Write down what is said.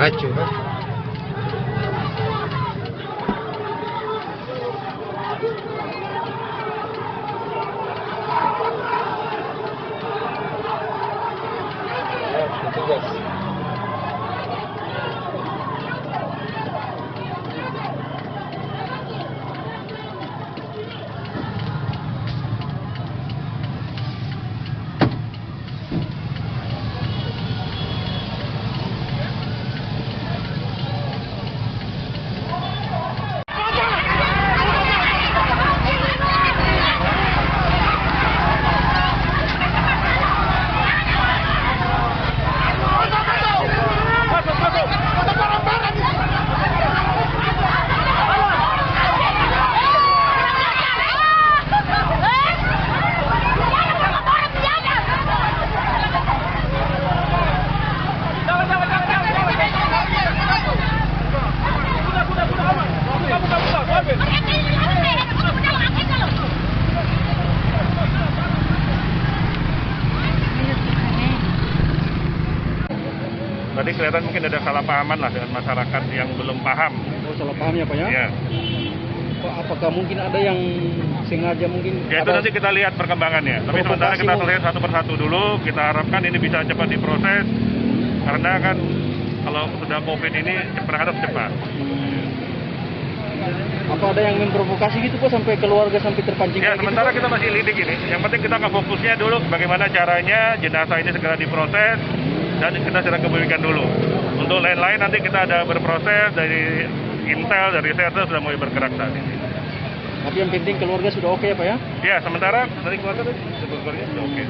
Acuh kan? Ya, petugas. Tadi kelihatan mungkin ada salah pahaman lah dengan masyarakat yang belum paham. Oh, salah paham ya Pak ya? Ya. Apakah mungkin ada yang sengaja mungkin? Ya itu nanti kita lihat perkembangannya. Tapi sementara kita selesai satu persatu dulu. Kita harapkan ini bisa cepat diproses. Karena kan kalau sudah COVID ini harus cepat. Apa ada yang memprovokasi gitu Pak sampai keluarga sampai terpancing? Ya sementara gitu, kita masih lidik ini. Yang penting kita nggak fokusnya dulu bagaimana caranya jenazah ini segera diproses. Dan kita sedang kebumikan dulu. Untuk lain-lain nanti kita ada berproses dari Intel, dari Serta sudah mulai bergerak saat ini. Tapi yang penting keluarga sudah oke ya Pak ya? Ya, sementara dari keluarga sudah oke.